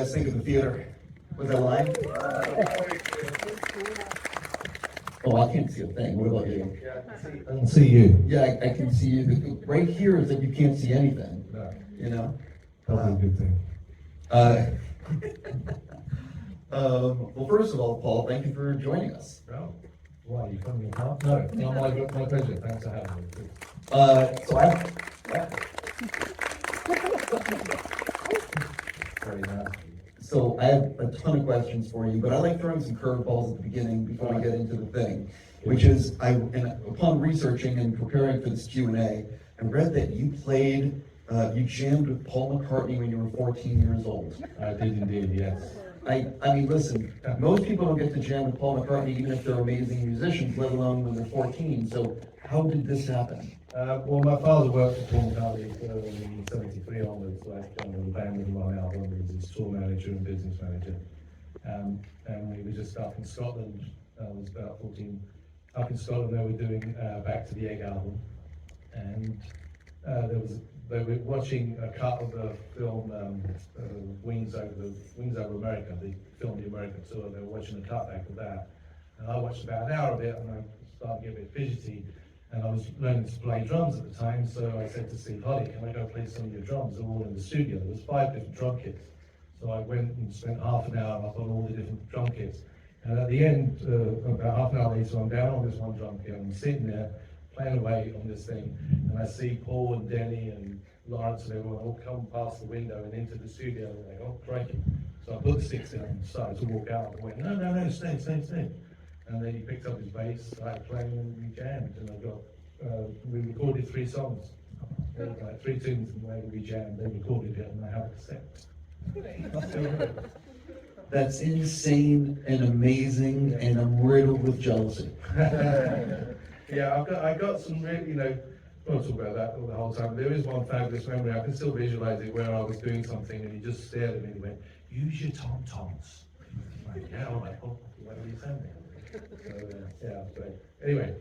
guys think of the theater? Was that line? Oh, I can't see a thing. What about you? I can see you. Yeah, I can see you. Right here is that you can't see anything. No. You know? Probably a good thing. Well, first of all, Paul, thank you for joining us. Oh, why, you coming in car? No, my pleasure. Thanks for having me. So Very nice. So I have a ton of questions for you, but I like throwing some curveballs at the beginning before we get into the thing, which is, upon researching and preparing for this Q&A, I read that you jammed with Paul McCartney when you were 14 years old. I did indeed, yes. I mean, listen, most people don't get to jam with Paul McCartney even if they're amazing musicians, let alone when they're 14. So how did this happen? Well, my father worked for Paul McCartney in 73 onwards, like the band with him on album. He was his tour manager and business manager. And we were just up in Scotland. I was about 14. Up in Scotland, they were doing Back to the Egg album. And they were watching a cut of the film Wings Over America, the film The American Tour. They were watching a cutback of that. And I watched about an hour of it, and I started to get a bit fidgety. And I was learning to play drums at the time, so I said to Steve, Holly, can I go play some of your drums? They're all in the studio. There was 5 different drum kits. So I went and spent half an hour up on all the different drum kits. And at the end, about half an hour later, I'm down on this one drum kit, and I'm sitting there playing away on this thing, and I see Paul and Denny and Lawrence and everyone all come past the window and into the studio, and they're like, oh, crikey. So I put the sticks down and started to walk out, and went, no, stay. And then he picked up his bass, started playing, and we jammed, and we recorded 3 songs. Like 3 tunes, and then we jammed, they recorded it, and I have a cassette. That's insane and amazing, and I'm riddled with jealousy. Yeah, I got some really, I won't talk about that the whole time. There is one fabulous memory. I can still visualize it where I was doing something, and he just stared at me and went, use your tom-toms. Like, yeah, all right, what are you saying? So anyway.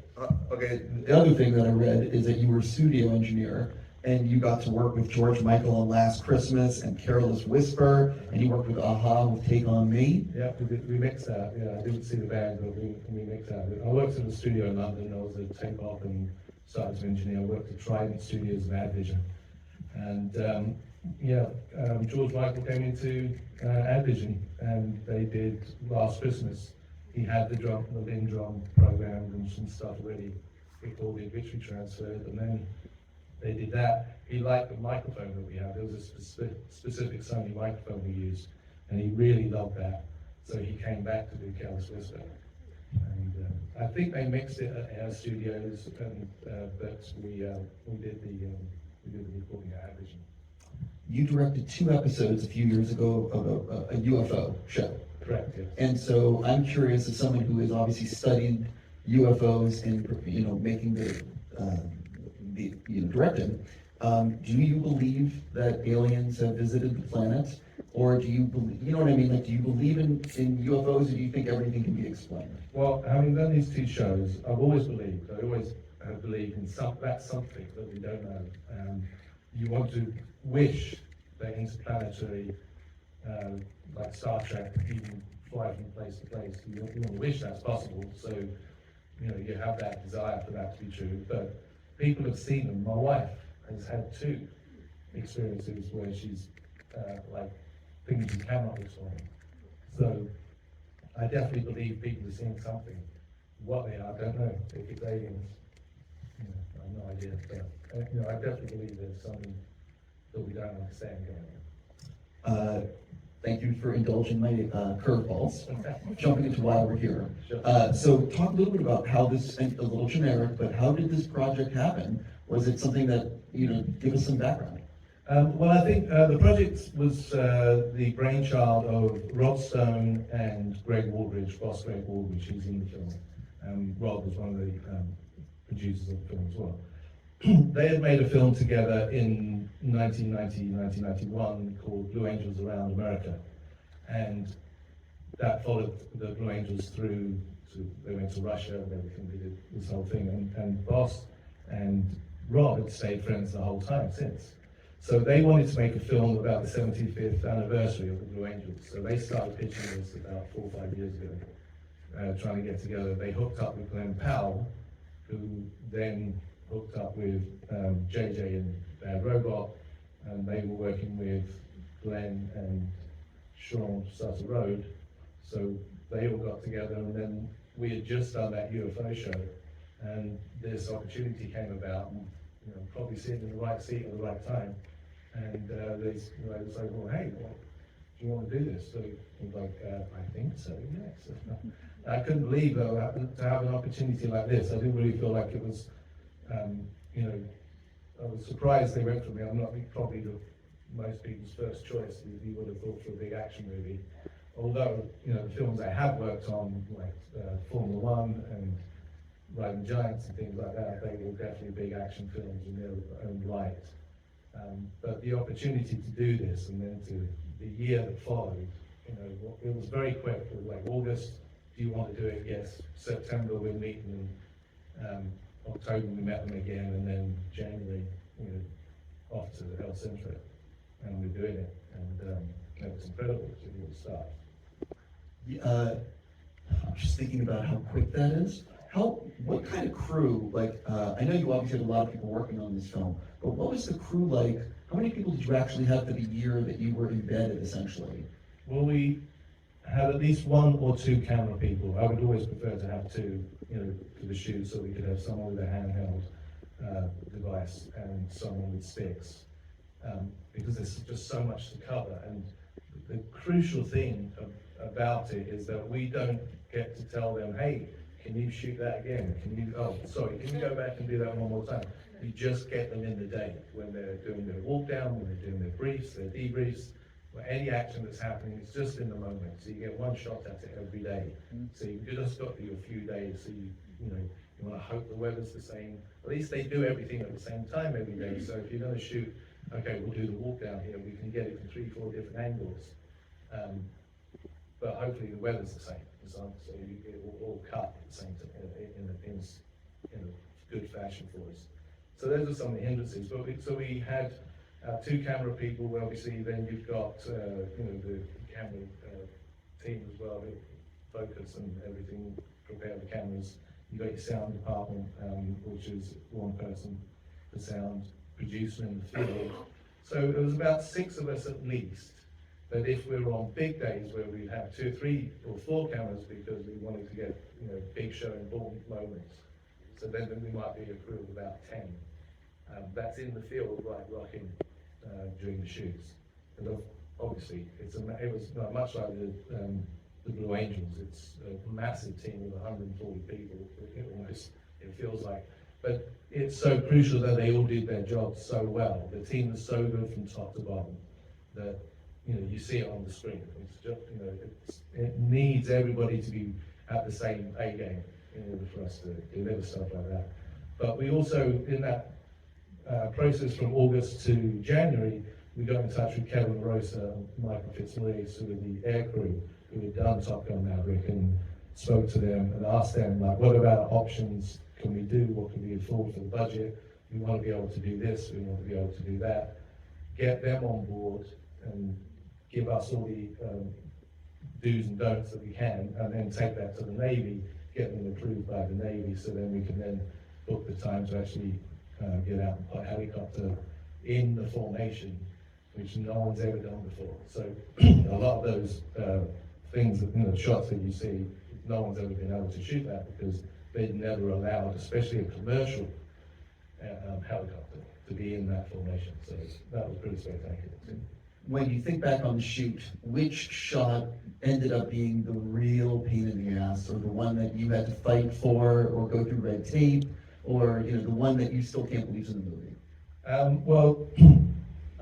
Okay, the other thing that I read is that you were a studio engineer, and you got to work with George Michael on Last Christmas and Careless Whisper, and you worked with Aha with Take On Me. Yeah, we mixed that. Yeah, I didn't see the band, but we mixed that. I worked in the studio in London. I was a tape-off and started to engineer. I worked at Trident Studios and Advision. And George Michael came into Advision, and they did Last Christmas. He had the Lin drum programmed and some stuff already recorded, which we transferred, and then they did that. He liked the microphone that we had. There was a specific Sony microphone we used, and he really loved that. So he came back to do Careless Whisper. And I think they mixed it at our studios, and but we did the recording at Aviation. You directed 2 episodes a few years ago of a UFO show. Correct, yes. And so I'm curious, as someone who has obviously studied UFOs and making directing, do you believe that aliens have visited the planet, or do you believe, you know what I mean? Like, do you believe in UFOs, or do you think everything can be explained? Well, having done these 2 shows, I always have believed in that's something that we don't know. You want to wish that interplanetary, like Star Trek, even fly from place to place. You want to wish that's possible, so you have that desire for that to be true. But people have seen them. My wife has had 2 experiences where she's like things you cannot explain. So I definitely believe people are seeing something. What they are, I don't know. If it's aliens, I have no idea. But I definitely believe there's something that we don't understand going on. Thank you for indulging my curveballs. Jumping into why we're here. Sure. So talk a little bit about how this, and a little generic, but how did this project happen? Was it something that, give us some background? Well, I think the project was the brainchild of Rod Stone and Greg Waldridge, boss Greg Waldridge, who's in the film. Rod was one of the producers of the film as well. They had made a film together in 1990, 1991 called Blue Angels Around America. And that followed the Blue Angels through they went to Russia and everything, they did this whole thing. And Boss and Rod had stayed friends the whole time since. So they wanted to make a film about the 75th anniversary of the Blue Angels. So they started pitching this about 4 or 5 years ago, trying to get together. They hooked up with Glen Powell, who then hooked up with JJ and Bad Robot, and they were working with Glen and Sean Sutter Road. So they all got together, and then we had just done that UFO show, and this opportunity came about, and, probably sitting in the right seat at the right time. And they was like, well, hey, do you want to do this? So I was like, I think so, yes. I couldn't believe though to have an opportunity like this. I didn't really feel like it was, I was surprised they went for me. I'm not probably most people's first choice. You would have thought for a big action movie. Although, the films I have worked on, like Formula One and Riding Giants and things like that, they were definitely big action films in their own right. But the opportunity to do this, and then to the year that followed, it was very quick. It was like August, do you want to do it? Yes. September we're meeting, and October we met them again, and then January off to El Centro, and we're doing it, and it was incredible to be able to start. I'm just thinking about how quick that is. What kind of crew, I know you obviously had a lot of people working on this film, but what was the crew like? How many people did you actually have for the year that you were embedded, essentially? Well, we had at least 1 or 2 camera people. I would always prefer to have 2, for the shoot, so we could have someone with a handheld device and someone with sticks, because there's just so much to cover. And the crucial thing about it is that we don't get to tell them, hey, can you shoot that again? Can you go back and do that one more time? You just get them in the day when they're doing their walk down, when they're doing their briefs, their debriefs, or any action that's happening. It's just in the moment. So you get one shot at it every day. So you've just got your few days. So you want to hope the weather's the same. At least they do everything at the same time every day. So if you're going to shoot, okay, we'll do the walk down here. We can get it from 3 or 4 different angles. But hopefully the weather's the same. So it will all cut at the same time in a good fashion for us. So those are some of the hindrances. But we had 2 camera people. Obviously, then you've got the camera team as well, who focus and everything, prepare the cameras. You've got your sound department, which is 1 person, the sound producer in the field. So there was about 6 of us at least. But if we were on big days where we have 2, 3, or 4 cameras because we wanted to get big show important moments, so then we might be a crew of about 10. That's in the field, rocking during the shoots. And obviously, it was much like the Blue Angels. It's a massive team with 140 people. It feels like, but it's so crucial that they all did their jobs so well. The team was so good from top to bottom that you see it on the screen. It's just it needs everybody to be at the same A game in order for us to deliver stuff like that. But we also, in that process from August to January, we got in touch with Kevin Rosa and Michael Fitzmaurice, who were the air crew who had done Top Gun Maverick, and spoke to them and asked them, what about options can we do? What can we afford for the budget? We want to be able to do this, we want to be able to do that. Get them on board and give us all the do's and don'ts that we can, and then take that to the Navy, get them approved by the Navy, so then we can then book the time to actually get out and fly a helicopter in the formation, which no one's ever done before. So a lot of those things, shots that you see, no one's ever been able to shoot that because they'd never allowed, especially a commercial helicopter, to be in that formation. So that was pretty spectacular too. When you think back on the shoot, which shot ended up being the real pain in the ass, or the one that you had to fight for, or go through red tape, or the one that you still can't believe is in the movie? Well,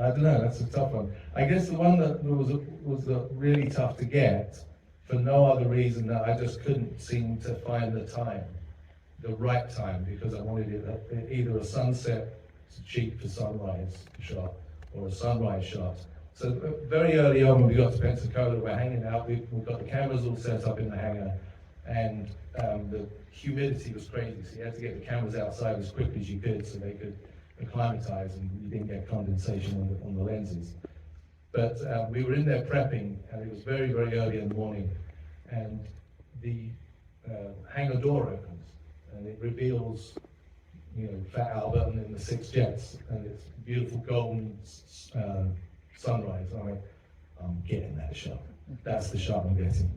I don't know. That's a tough one. I guess the one that was really tough to get, for no other reason that I just couldn't seem to find the right time, because I wanted it either a sunset cheek for sunrise shot or a sunrise shot. So very early on, when we got to Pensacola, we're hanging out. We've got the cameras all set up in the hangar, and the humidity was crazy. So you had to get the cameras outside as quickly as you could, so they could acclimatized and you didn't get condensation on the lenses. But we were in there prepping, and it was very, very early in the morning, and the hangar door opens, and it reveals, Fat Albert and then the 6 jets, and it's beautiful golden sunrise. I'm getting that shot. That's the shot I'm getting.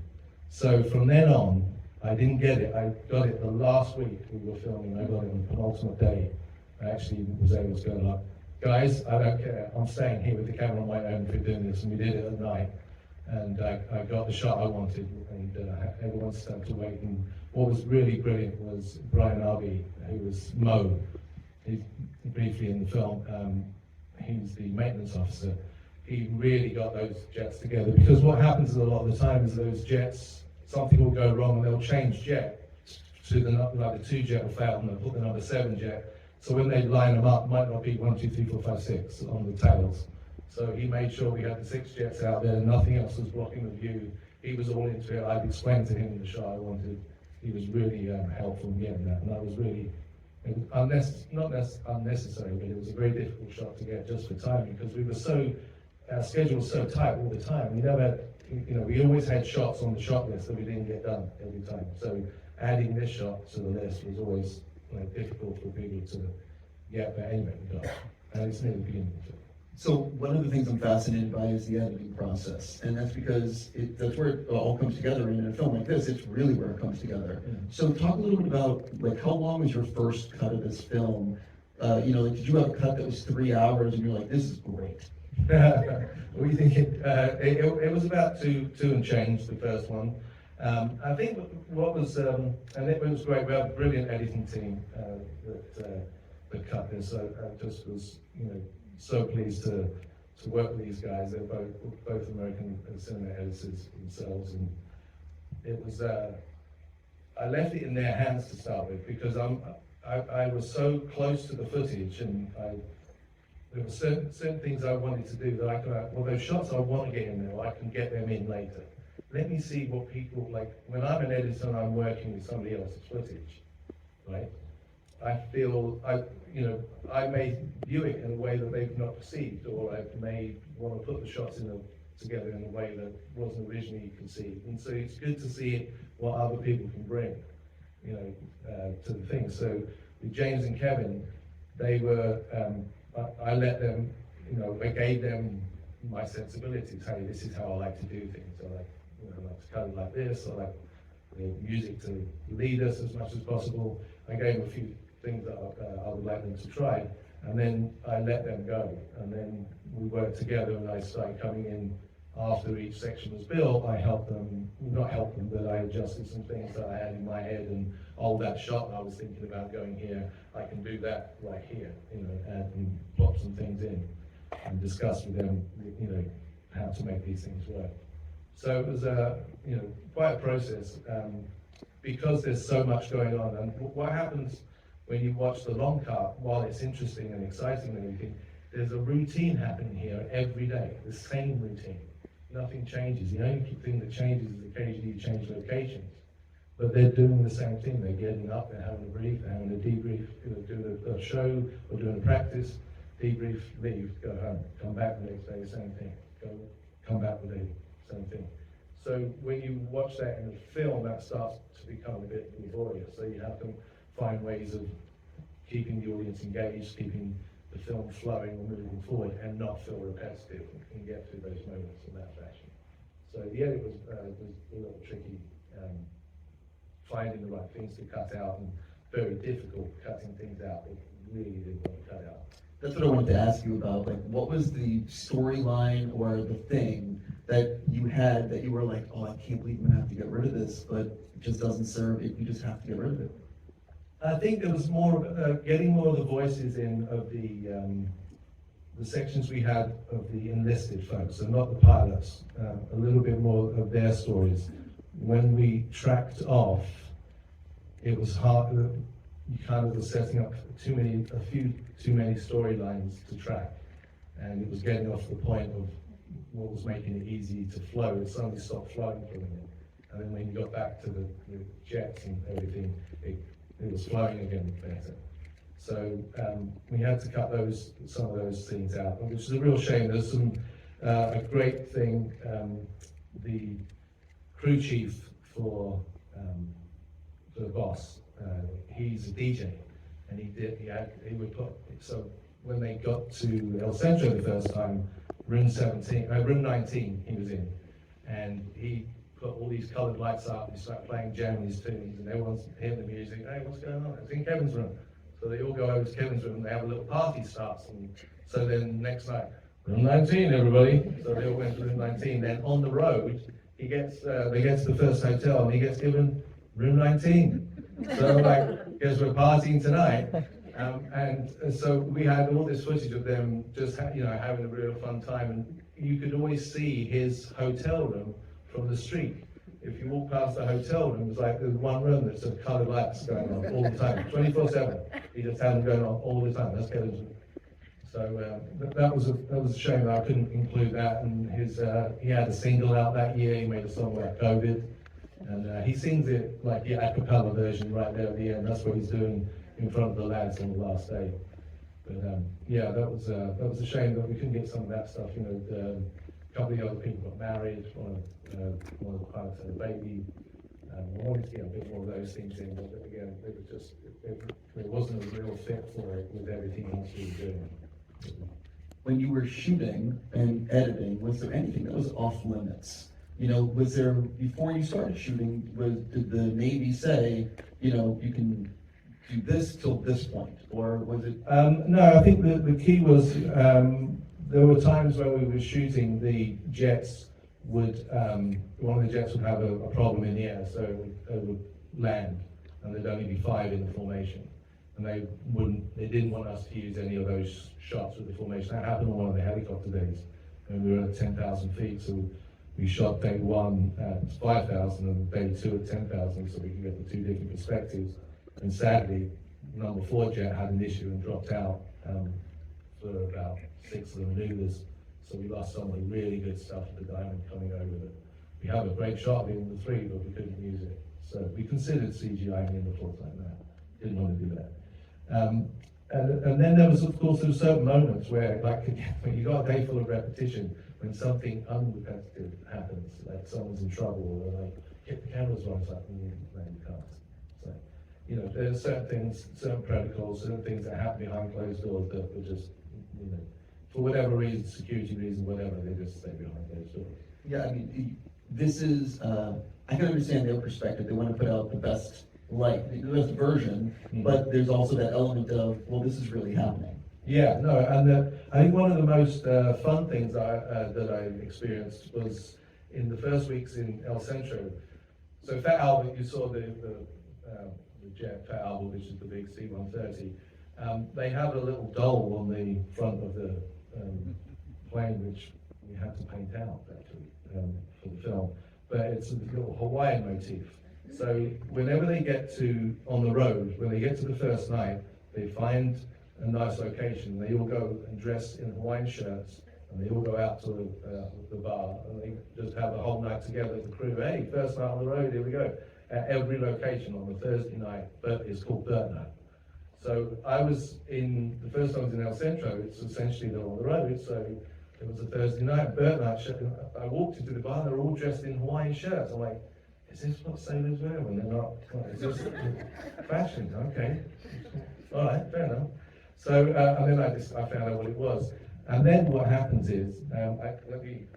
So from then on, I didn't get it. I got it the last week we were filming. I got it on the penultimate day. I actually was able to go like, guys, I don't care. I'm staying here with the camera on my own for doing this, and we did it at night. And I got the shot I wanted, and everyone started to wait. And what was really brilliant was Brian Arby, who was Mo. He's briefly in the film. He's the maintenance officer. He really got those jets together, because what happens a lot of the time is those jets, something will go wrong and they'll change jet to the 2 jet will fail, and they'll put the number 7 jet. So when they line them up, it might not be 1, 2, 3, 4, 5, 6 on the tails. So he made sure we had the 6 jets out there, nothing else was blocking the view. He was all into it. I'd explained to him the shot I wanted. He was really helpful in getting that, and I was really, not unnecessary, but it was a very difficult shot to get just for timing, because we were so, our schedule was so tight all the time. We never, we always had shots on the shot list that we didn't get done every time. So adding this shot to the list was always difficult for people to get, but anyway, we got it. And it's near the beginning of it. So one of the things I'm fascinated by is the editing process, and that's because that's where it all comes together. And in a film like this, it's really where it comes together. Yeah. So talk a little bit about how long was your first cut of this film? Did you have a cut that was 3 hours and you're like, this is great? What do you think? It was about two and change, the first one. I think what was, and it was great. We have a brilliant editing team that cut this. I just was, so pleased to work with these guys. They're both American cinema editors themselves, and it was. I left it in their hands to start with, because I was so close to the footage, and there were certain things I wanted to do that I could. Those shots I want to get in there, I can get them in later. Let me see what people like. When I'm an editor and I'm working with somebody else's footage, right? I feel I may view it in a way that they've not perceived, or I may want to put the shots together in a way that wasn't originally conceived. And so it's good to see what other people can bring, to the thing. So with James and Kevin, they were. I let them, I gave them my sensibilities. Hey, this is how I like to do things. I like, I like to cut it like this. I like the music to lead us as much as possible. I gave them a few things that I would like them to try, and then I let them go. And then we worked together, and I started coming in after each section was built. I helped them, not helped them, but I adjusted some things that I had in my head, and that shot I was thinking about going here, I can do that right here, and plot some things in and discuss with them, how to make these things work. So it was quite a process, because there's so much going on. And what happens when you watch the long cut, while it's interesting and exciting and everything, there's a routine happening here every day, the same routine. Nothing changes. The only thing that changes is occasionally you change locations. But they're doing the same thing. They're getting up, they're having a brief, they're having a debrief, doing a show or doing a practice, debrief, leave, go home, come back the next day, same thing. Come back the day, same thing. So when you watch that in a film, that starts to become a bit laborious. So you have to find ways of keeping the audience engaged, keeping the film flowing or moving forward, and not feel repetitive, and get through those moments in that fashion. So the edit was a little tricky, finding the right things to cut out, and very difficult cutting things out that really didn't want to cut out. That's what I wanted to ask you about. What was the storyline or the thing that you had that you were like, oh, I can't believe I'm gonna have to get rid of this, but it just doesn't serve it. You just have to get rid of it. I think there was more getting more of the voices in of the sections we had of the enlisted folks, so not the pilots. A little bit more of their stories. When we tracked off, it was hard. You kind of were setting up a few too many storylines to track, and it was getting off the point of what was making it easy to flow. It suddenly stopped flowing for a minute, and then when you got back to the jets and everything, it was flowing again better. So we had to cut some of those scenes out, which is a real shame. There's a great thing. The crew chief for the boss, he's a DJ, and he would put, so when they got to El Centro the first time, room 19 he was in, and he put all these coloured lights up, he started playing Japanese tunes, and everyone's hearing the music. Hey, what's going on? It's in Kevin's room. So they all go over to Kevin's room and they have a little party starts. And so then next night, room 19, everybody. So they all went to room 19. Then on the road, they get to the first hotel and he gets given room 19. So like, guess we're partying tonight. And so we had all this footage of them just having a real fun time. And you could always see his hotel room from the street. If you walk past the hotel room, it's like there's one room that's of coloured lights going on all the time, 24/7. He just had them going on all the time. That's Kevin's room. So that was a shame that I couldn't include that. And he had a single out that year. He made a song about COVID, and he sings it like the a cappella version right there at the end. That's what he's doing in front of the lads on the last day. But yeah, that was a shame that we couldn't get some of that stuff. A couple of the other people got married. One of the pilots had a baby. I wanted to get a bit more of those things in, but again, it wasn't a real fit for it with everything else we were doing. When you were shooting and editing, was there anything that was off limits? Was there, before you started shooting, did the Navy say, you can do this till this point, or was it? No, I think the key was there were times when we were shooting, the jets would, one of the jets would have a problem in the air, so it would land, and there'd only be 5 in the formation. And they didn't want us to use any of those shots with the formation. That happened on one of the helicopter days, and we were at 10,000 feet, so we shot day 1 at 5,000 and day 2 at 10,000, so we could get the 2 different perspectives. And sadly, number 4 jet had an issue and dropped out for about 6 of the maneuvers. So we lost some of the really good stuff of the diamond coming over it. We have a great shot in the 3, but we couldn't use it. So we considered CGI-ing in the 4 like that. Didn't want to do that. And then there was, of course, there were certain moments where, like, when you got a day full of repetition, when something unrepetitive happens, like someone's in trouble, or like hit the cameras wrong, it's like, no, you can't. So, there are certain things, certain protocols, certain things that happen behind closed doors that were just, for whatever reason, security reason, whatever, they just stay behind closed doors. Yeah, I mean, this is, I can understand their perspective. They want to put out the best the best version, but there's also that element of, well, this is really happening. Yeah, no, and I think one of the most fun things that I experienced was in the first weeks in El Centro. So Fat Albert, you saw the jet Fat Albert, which is the big C-130. They have a little doll on the front of the plane, which we had to paint out actually for the film. But it's a little Hawaiian motif. So whenever they get on the road, when they get to the first night, they find a nice location. They all go and dress in Hawaiian shirts, and they all go out to the bar, and they just have a whole night together with the crew. Hey, first night on the road, here we go. At every location on the Thursday night, but it's called Burt Night. So the first time I was in El Centro, it's essentially they're on the road, so it was a Thursday night, Burt Night. I walked into the bar, they're all dressed in Hawaiian shirts. I'm like, is this what sailors wear when they're not? Is this fashion? Okay. All right, fair enough. So, and then I found out what it was. And then what happens is, let me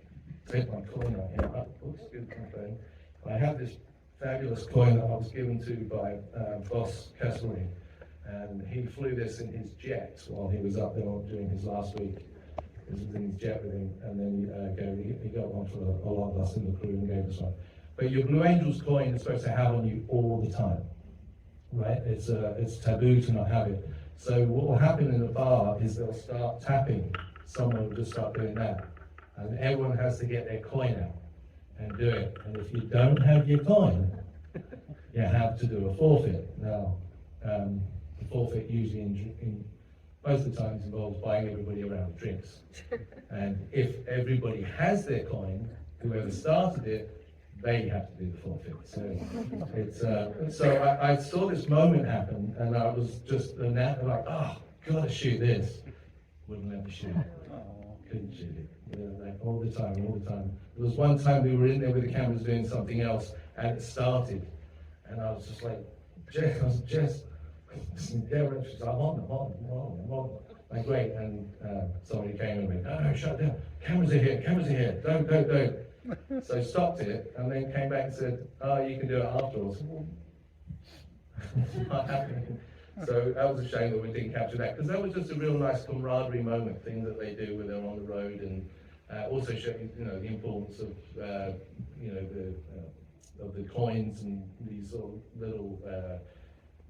take my coin out here. Oops, excuse my phone. I have this fabulous coin that I was given to by Boss Kesselring. And he flew this in his jet while he was up there during his last week. This was in his jet with him. And then he got one for a lot of us in the crew and gave us one. But your Blue Angels coin is supposed to have on you all the time, right? It's taboo to not have it. So what will happen in a bar is they'll start tapping. Someone will just start doing that. And everyone has to get their coin out and do it. And if you don't have your coin, you have to do a forfeit. Now, the forfeit usually in most of the times involves buying everybody a round of drinks. And if everybody has their coin, whoever started it, they have to do the forfeit. So it's so I saw this moment happen, and I was just like, oh, gotta shoot this. Wouldn't let me shoot it. Couldn't shoot it. You know, like all the time. There was one time we were in there with the cameras doing something else, and it started, and I was just like, Jess, I'm on. Like, great, and somebody came and went, no, shut down, cameras are here, don't. So stopped it, and then came back and said, oh, you can do it afterwards. Not happening. So that was a shame that we didn't capture that, because that was just a real nice camaraderie moment thing that they do when they're on the road, and also showing, you know, the importance of, you know, of the coins and these sort of little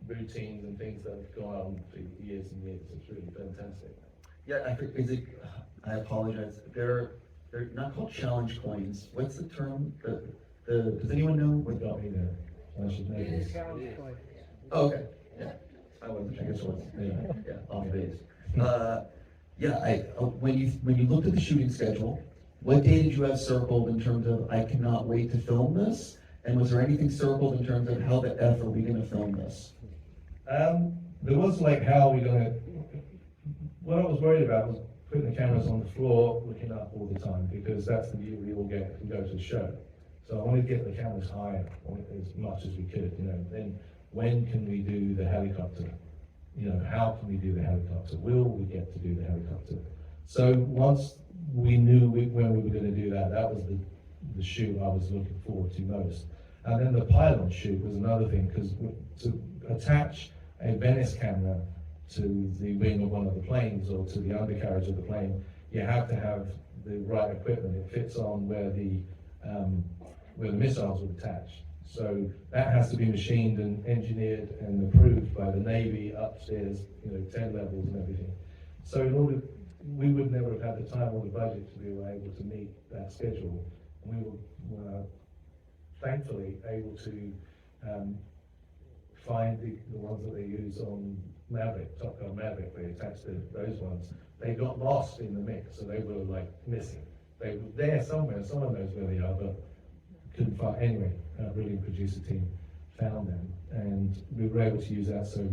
routines and things that have gone on for years and years. It's really fantastic. Yeah, I apologize. They're not called challenge coins. What's the term? Does anyone know? What got me there? I should know this. Oh, okay. Yeah. I wasn't sure. I guess it was. Yeah, off base. When you looked at the shooting schedule, what day did you have circled in terms of I cannot wait to film this? And was there anything circled in terms of how the F are we going to film this? There was like how are we going to. What I was worried about was putting the cameras on the floor, looking up all the time, because that's the view we all get if we go to the show. So I wanted to get the cameras higher as much as we could. You know, then when can we do the helicopter? You know, how can we do the helicopter? Will we get to do the helicopter? So once we knew when we were going to do that, that was the shoot I was looking forward to most. And then the pylon shoot was another thing, because to attach a Venice camera to the wing of one of the planes or to the undercarriage of the plane, you have to have the right equipment. It fits on where the missiles would attach. So that has to be machined and engineered and approved by the Navy upstairs, you know, 10 levels and everything. So in order, we would never have had the time or the budget to be able to meet that schedule. And we were thankfully able to find the ones that they use on Maverick, Top Gun Maverick. They attached to those ones. They got lost in the mix, so they were like missing. They were there somewhere, someone knows where they are, but couldn't find. Anyway, our brilliant producer team found them, and we were able to use that. So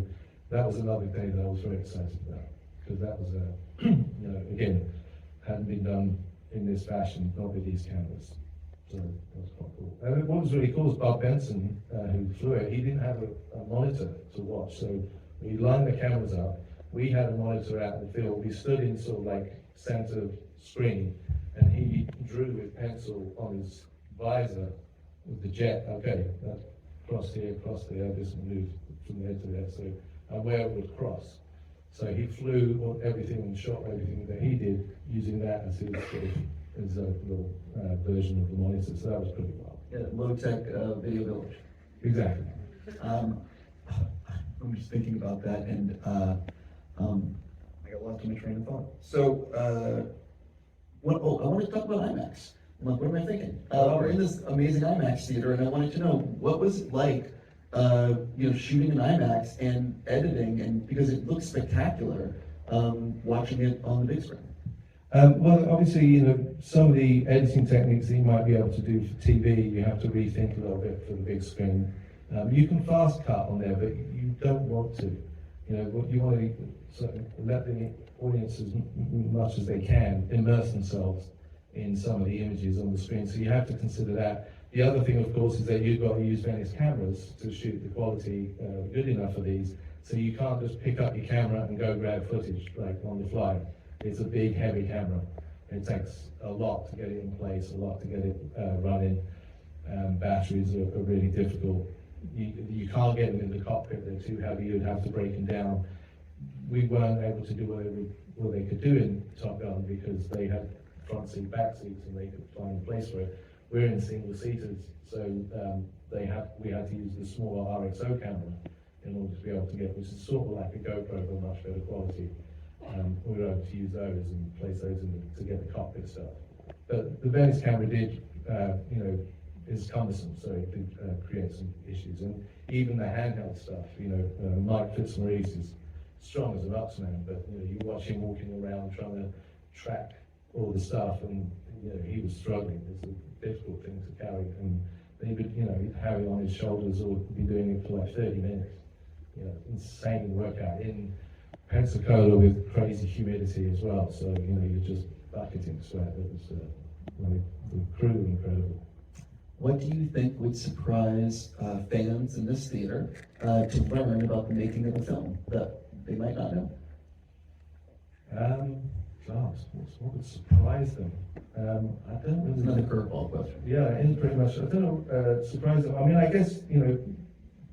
that was another day that I was very excited about, because that was you know, again, hadn't been done in this fashion, not with these cameras. So that was quite cool. And what was really cool is Bob Benson, who flew it, he didn't have a monitor to watch. So we lined the cameras up. We had a monitor out in the field. We stood in sort of like center screen, and he drew with pencil on his visor with the jet. Okay, that crossed here, this moved from there to there. So where it would cross. So he flew everything and shot everything that he did using that as his sort of his little version of the monitor. So that was pretty wild. Yeah, low-tech video village. Exactly. I'm just thinking about that, and I got lost in my train of thought. So, I want to talk about IMAX. I'm like, what am I thinking? We're in this amazing IMAX theater, and I wanted to know, what was it like, shooting in IMAX and editing, and because it looks spectacular, watching it on the big screen. Well, obviously, you know, some of the editing techniques that you might be able to do for TV, you have to rethink a little bit for the big screen. You can fast cut on there, but you don't want to. You know, what you want to let the audience as much as they can immerse themselves in some of the images on the screen. So you have to consider that. The other thing, of course, is that you've got to use Venice cameras to shoot the quality good enough for these. So you can't just pick up your camera and go grab footage like on the fly. It's a big, heavy camera. It takes a lot to get it in place, a lot to get it running. Batteries are really difficult. You can't get them in the cockpit, they're too heavy, you'd have to break them down. We weren't able to do what they could do in Top Gun because they had front seat, back seats, and they could find a place for it. We're in single seaters, so we had to use the smaller RXO camera in order to be able to get, which is sort of like a GoPro but much better quality. We were able to use those and place those to get the cockpit stuff. But the Venice camera did, is cumbersome, so it did create some issues. And even the handheld stuff, Mike Fitzmaurice is strong as an ox man, but you watch him walking around trying to track all the stuff, and he was struggling. It's a difficult thing to carry, and he would, he'd have it on his shoulders or be doing it for like 30 minutes. Insane workout in Pensacola with crazy humidity as well. So, you're just bucketing sweat. It was, the crew were incredible. What do you think would surprise fans in this theater to learn about the making of the film that they might not know? What would surprise them? I don't really Another know. curveball question. Yeah, and pretty much. I don't know. Surprise them. I mean, I guess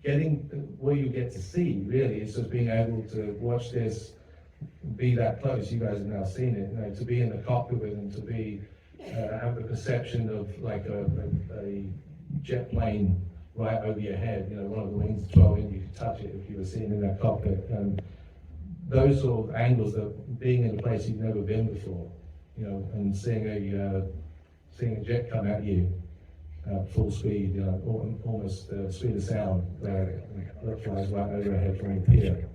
getting what you get to see really is just being able to watch this, be that close. You guys have now seen it. To be in the cockpit with them, to be have the perception of like a jet plane right over your head. One of the wings 12 in, you could touch it if you were sitting in that cockpit. And those sort of angles, that being in a place you've never been before, and seeing a jet come at you at full speed, almost speed of sound, that flies right overhead from the pier.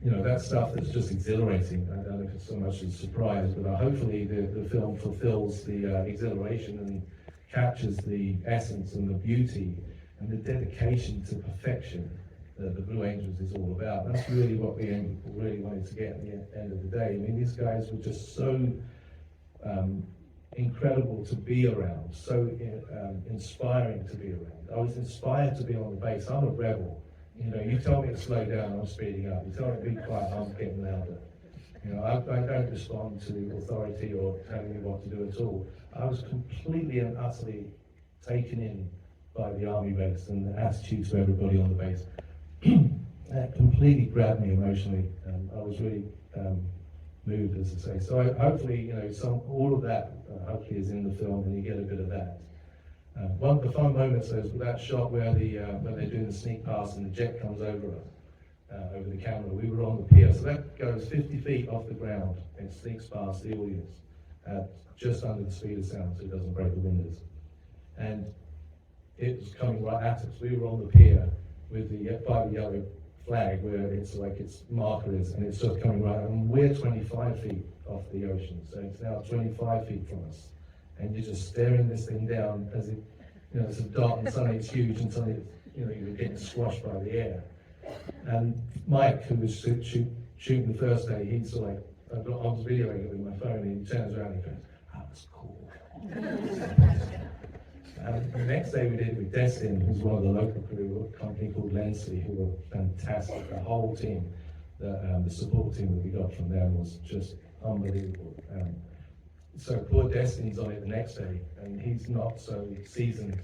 That stuff that's just exhilarating. I don't know if it's so much a surprise, but hopefully the film fulfills the exhilaration and captures the essence and the beauty and the dedication to perfection that the Blue Angels is all about. That's really what we really wanted to get at the end of the day. I mean, these guys were just so incredible to be around, so inspiring to be around. I was inspired to be on the base. I'm a rebel. You tell me to slow down, I'm speeding up. You tell me to be quiet, I'm getting louder. I don't respond to authority or telling me what to do at all. I was completely and utterly taken in by the Army base and the attitude to everybody on the base. That completely grabbed me emotionally. I was really moved, as I say. So hopefully, all of that hopefully is in the film, and you get a bit of that. One of the fun moments is that shot where when they're doing the sneak pass and the jet comes over us, over the camera. We were on the pier, so that goes 50 feet off the ground and sneaks past the audience at just under the speed of sound, so it doesn't break the windows. And it was coming right at us. We were on the pier with by the yellow flag where it's like its marker is, and it's just coming right, and we're 25 feet off the ocean, so it's now 25 feet from us. And you're just staring this thing down as it, it's a dot, and suddenly it's huge, and suddenly, you're getting squashed by the air. And Mike, who was shooting the first day, he's like, I was videoing it with my phone, and he turns around and goes, "That was cool." And the next day we did it with Destin, who's one of the local crew, a company called Glen, who were fantastic. The whole team, the support team that we got from them was just unbelievable. So poor Destin's on it the next day, and he's not so seasoned.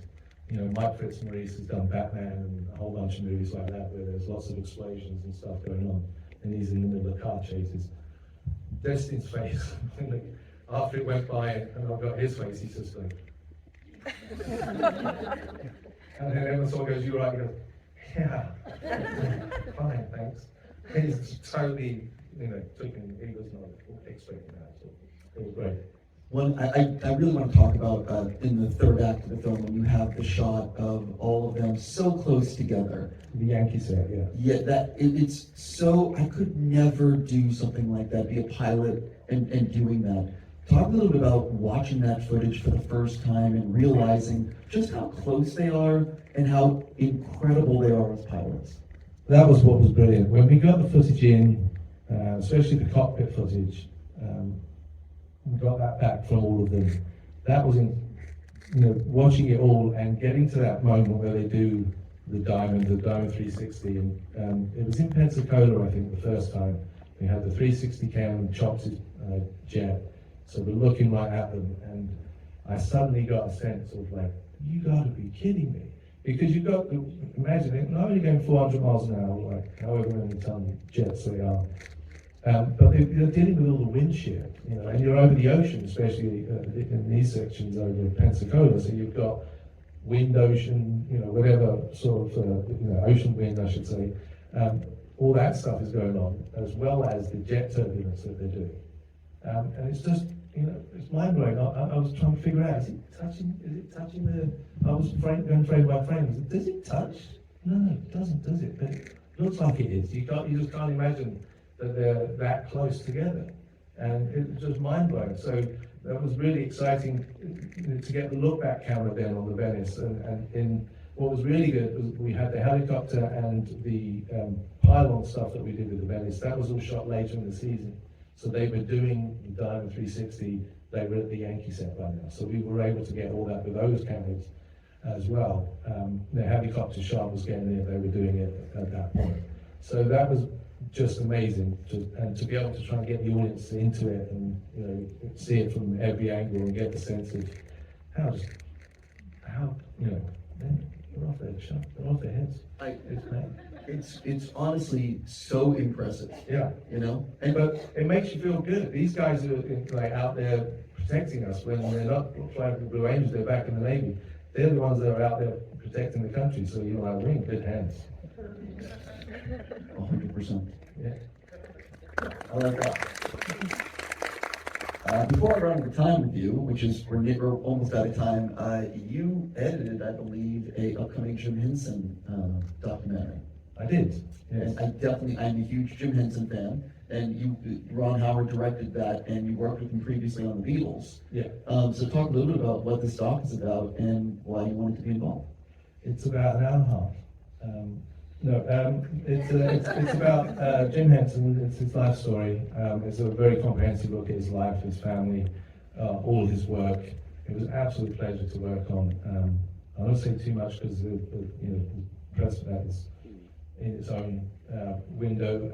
Mike Fitzmaurice has done Batman and a whole bunch of movies like that where there's lots of explosions and stuff going on, and he's in the middle of car chases. Destin's face, after it went by and I got his face, he's just like, and then when someone goes, "You right?" He goes, "Yeah, fine, thanks." He's totally, he was not expecting that, so it was great. I really want to talk about in the third act of the film when you have the shot of all of them so close together. The Yankee set, yeah. Yeah, it's so, I could never do something like that, be a pilot and doing that. Talk a little bit about watching that footage for the first time and realizing just how close they are and how incredible they are as pilots. That was what was brilliant. When we got the footage in, especially the cockpit footage, we got that back from all of them. That was watching it all and getting to that moment where they do the Diamond 360. And it was in Pensacola, I think, the first time. We had the 360 cam and chopped his jet. So we're looking right at them, and I suddenly got a sense of like, you gotta be kidding me. Because you've got to imagine it, not only going 400 miles an hour, like however many ton jets they are, but they're dealing with all the wind shear, and you're over the ocean, especially in these sections over Pensacola, so you've got wind, ocean, whatever sort of, ocean wind, I should say. All that stuff is going on, as well as the jet turbulence that they're doing. And it's just, it's mind-blowing. I was trying to figure out, is it touching the, I was going frame by frame. Does it touch? No, it doesn't, does it? But it looks like it is. You just can't imagine that they're that close together. And it's just mind-blowing. So that was really exciting to get the look back camera then on the Venice. And in what was really good was we had the helicopter and the pylon stuff that we did with the Venice. That was all shot later in the season. So they were doing the Diamond 360. They were at the Yankee set by now. So we were able to get all that with those cameras as well. The helicopter shot was getting it. They were doing it at that point. So that was just amazing, and to be able to try and get the audience into it and see it from every angle and get the sense of how they're off their shot, they're off their heads. It's honestly so impressive. Yeah, but it makes you feel good. These guys are out there protecting us when they're not flying for the Blue Angels. They're back in the Navy. They're the ones that are out there protecting the country. So we're in good hands. 100%. Yeah. I like that. Before I run out of time with you, which is we're almost out of time, you edited, I believe, a upcoming Jim Henson documentary. I did. Yes. And I'm a huge Jim Henson fan, and Ron Howard directed that, and you worked with him previously on the Beatles. Yeah. So talk a little bit about what this doc is about and why you wanted to be involved. It's about an hour and a half. It's about Jim Henson. It's his life story. It's a very comprehensive look at his life, his family, all his work. It was an absolute pleasure to work on. I don't say too much because the press for that is in its own window.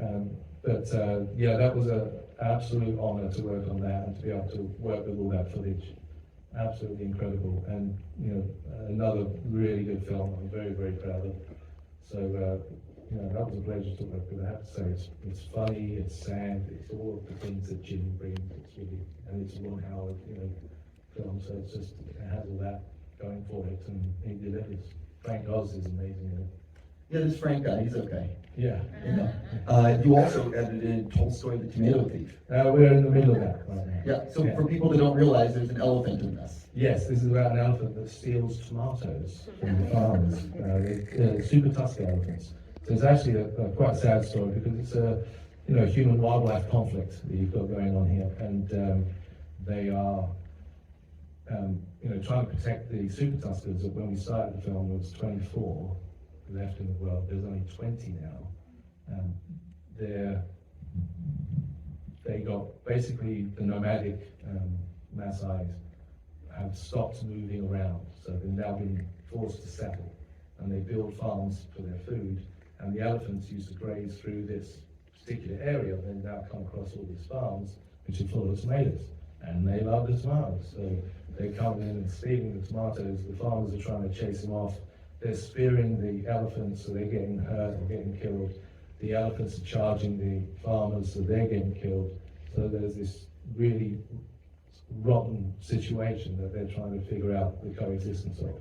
That was an absolute honor to work on that and to be able to work with all that footage. Absolutely incredible, and another really good film. I'm very, very proud of. So that was a pleasure to work with. I have to say, it's funny, it's sad, it's all of the things that Jim brings. It's really, and it's Ron Howard, film. So it has all that going for it, and he delivers. Frank Oz is amazing. Yeah, this Frank guy, he's okay. Yeah. You also edited Tolstoy, the Tomato Thief. We're in the middle of that right now. Yeah. So for people that don't realize, there's an elephant in this. Yes, this is about an elephant that steals tomatoes from the farmers. They're super tusky elephants. So it's actually quite a sad story because it's a human-wildlife conflict that you've got going on here, and they are trying to protect the super tuskers. When we started the film, there was 24 left in the world. There's only 20 now. They got basically the nomadic Maasais have stopped moving around, so they've now been forced to settle, and they build farms for their food, and the elephants used to graze through this particular area. They've now come across all these farms which are full of tomatoes, and they love the tomatoes, so they're coming in and stealing the tomatoes. The farmers are trying to chase them off. They're spearing the elephants, so they're getting hurt or getting killed. The elephants are charging the farmers, so they're getting killed. So there's this really rotten situation that they're trying to figure out the coexistence of.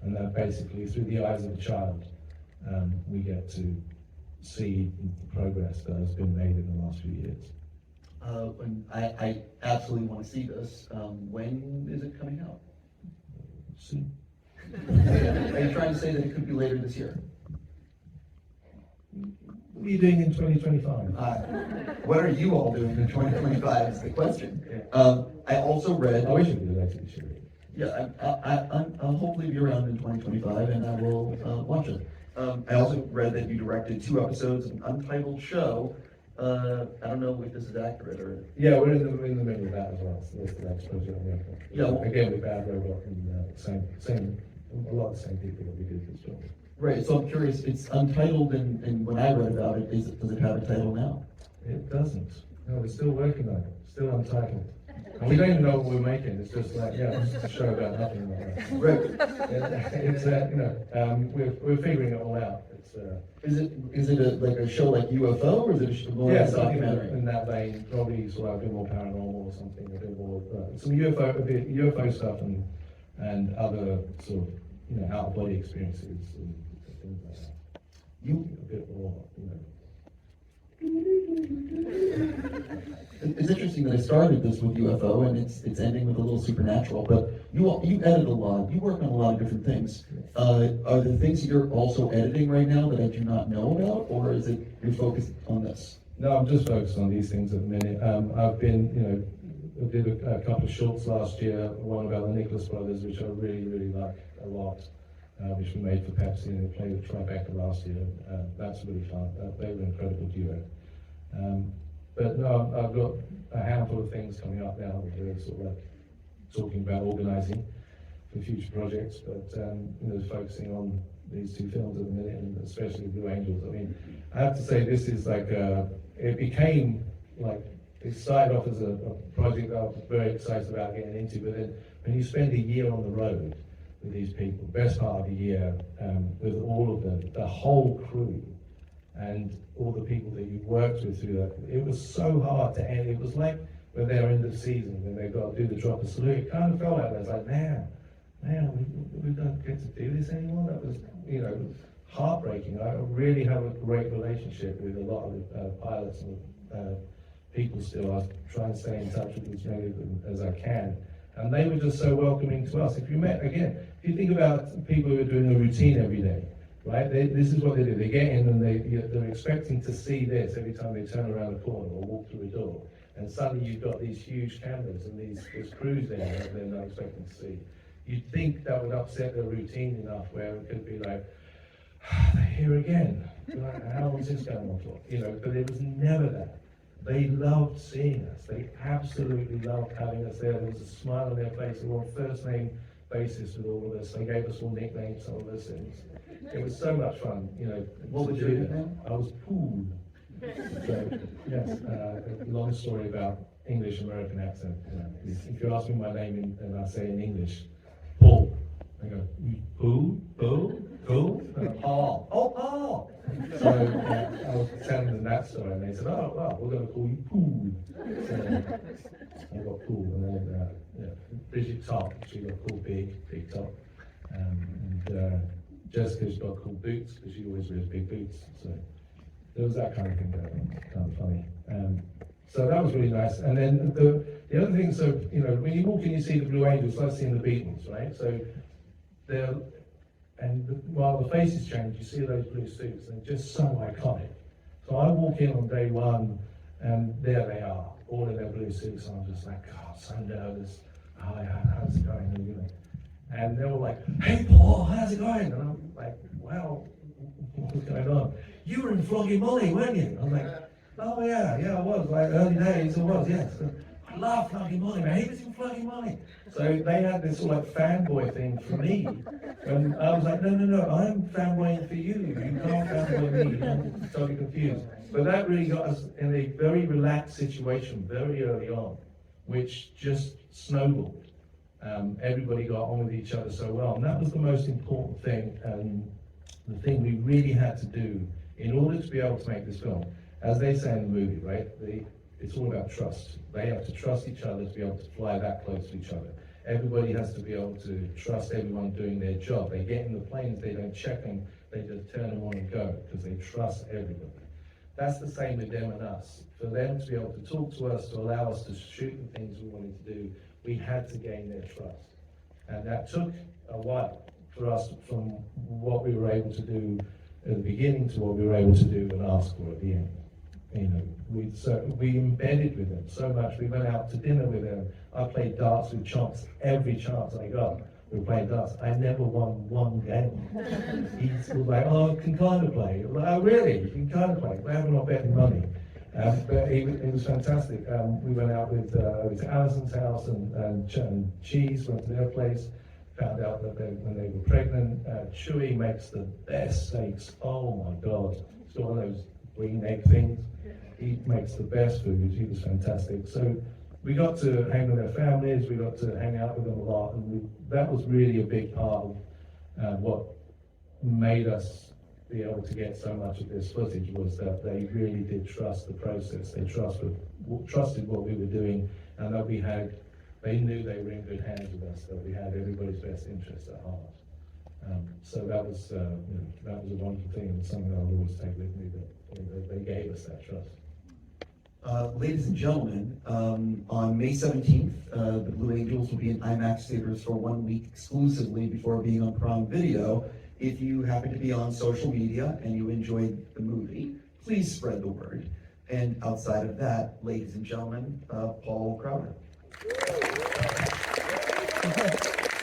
And that basically, through the eyes of a child, we get to see the progress that has been made in the last few years. I absolutely want to see this. When is it coming out? Soon. Are you trying to say that it could be later this year? What are you doing in 2025? What are you all doing in 2025 is the question. I also read... I wish it would be later this year. Yeah, I'll hopefully be around in 2025 and I will watch it. I also read that you directed 2 episodes of an untitled show. I don't know if this is accurate or... Yeah, we're in the middle of that as well. So that's the next project on the other. Yeah, well, again with Bad Robot and a lot of the same people that we did this film. Right, so I'm curious, it's untitled, and when I read about it, does it have a title now? It doesn't. No, we're still working on it. Still untitled. And we don't even know what we're making. It's just like, it's just a show about nothing like that. Right. It's we're figuring it all out. Is it like a show like UFO, or is it more like a documentary? In that vein, probably sort of a bit more paranormal or something, a bit more some UFO stuff and other sort of out of body experiences and things like that. A bit more, It's interesting that I started this with UFO and it's ending with a little supernatural, but you edit a lot, you work on a lot of different things. Are there things that you're also editing right now that I do not know about, or is it you're focused on this? No, I'm just focused on these things at the minute. I've been, did a couple of shorts last year, one about the Nicholas brothers, which I really, really like a lot, which we made for Pepsi, and we played with Tribeca last year. That's really fun. They were an incredible duo. But no, I've got a handful of things coming up now that we're sort of like talking about organising for future projects, but focusing on these two films at the minute, and especially Blue Angels. I mean, I have to say this is like, it became like, it started off as a project that I was very excited about getting into, but then when you spend a year on the road with these people, best part of the year, with all of them, the whole crew, and all the people that you worked with through that, it was so hard to end. It was like when they were in the season, when they got to do the drop of salute, it kind of felt like that. It was like, man, we don't get to do this anymore. That was, heartbreaking. I really have a great relationship with a lot of pilots and people still. I try and stay in touch with as many of them as I can. And they were just so welcoming to us. If you think about people who are doing a routine every day, right? This is what they do. They get in and they're expecting to see this every time they turn around a corner or walk through a door. And suddenly you've got these huge cameras and this crews there that they're not expecting to see. You'd think that would upset their routine enough where it could be like, they're here again. How long is this going on for? But it was never that. They loved seeing us. They absolutely loved having us there. There was a smile on their face. They were on first name basis with all of us. They gave us all nicknames, some of us. It was so much fun, What was your nickname? I was Pool. So, yes, a long story about English-American accent. If you ask me my name and I say in English, Paul, I go, who? Paul. Oh, Paul! So I was telling them that story, and they said, oh, well, we're going to call you Pool. So I got Pool, and then Bridget Top, she got called Big Top. And Jessica's got called Boots, because she always wears big boots. So there was that kind of thing going on, kind of funny. So that was really nice. And then the other thing, so, when you walk in, you see the Blue Angels, like seeing the Beatles, right? So while the faces change, you see those blue suits, and they're just so iconic. So I walk in on day one, and there they are, all in their blue suits, and I'm just like, God, so nervous. Hi, how's it going? And they were like, hey Paul, how's it going? And I'm like, wow, what's going on? You were in Flogging Molly, weren't you? I'm like, oh yeah, I was, like early days, I was, yes. I love Flogging Molly, man, he was in Flogging Molly. So they had this sort of like fanboy thing for me, and I was like, no, I'm fanboying for you. You can't fanboy me. I'm totally confused. But that really got us in a very relaxed situation very early on, which just snowballed. Everybody got on with each other so well, and that was the most important thing, and the thing we really had to do in order to be able to make this film. As they say in the movie, right? It's all about trust. They have to trust each other to be able to fly that close to each other. Everybody has to be able to trust everyone doing their job. They get in the planes, they don't check them, they just turn them on and go because they trust everybody. That's the same with them and us. For them to be able to talk to us, to allow us to shoot the things we wanted to do, we had to gain their trust. And that took a while for us from what we were able to do at the beginning to what we were able to do and ask for at the end. We embedded with them so much. We went out to dinner with them. I played darts with Chomps every chance I got. We were playing darts. I never won one game. He was like, oh, I can kind of play. I was like, oh, really? You can kind of play? We're not betting money. But it was fantastic. We went out with Alison's house and Cheese, went to their place, found out that when they were pregnant, Chewy makes the best steaks. Oh my God. It's got one of those green egg things. He makes the best food. He was fantastic. So we got to hang with their families, we got to hang out with them a lot, and that was really a big part of what made us be able to get so much of this footage, was that they really did trust the process. They trusted what we were doing, and that they knew they were in good hands with us, that we had everybody's best interests at heart. So that was a wonderful thing, and something I'll always take with me, that they gave us that trust. Ladies and gentlemen, on May 17th, the Blue Angels will be in IMAX theaters for 1 week exclusively before being on Prime Video. If you happen to be on social media and you enjoyed the movie, please spread the word. And outside of that, ladies and gentlemen, Paul Crowder.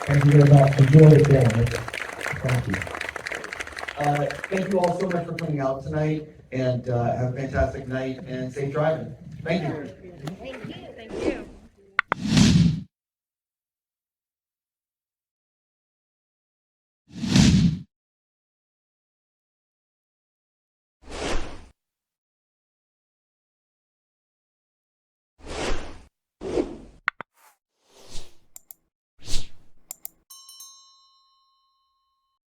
Thank you very much. Enjoy the film. Thank you. Thank you all so much for coming out tonight, and have a fantastic night and safe driving. Thank you.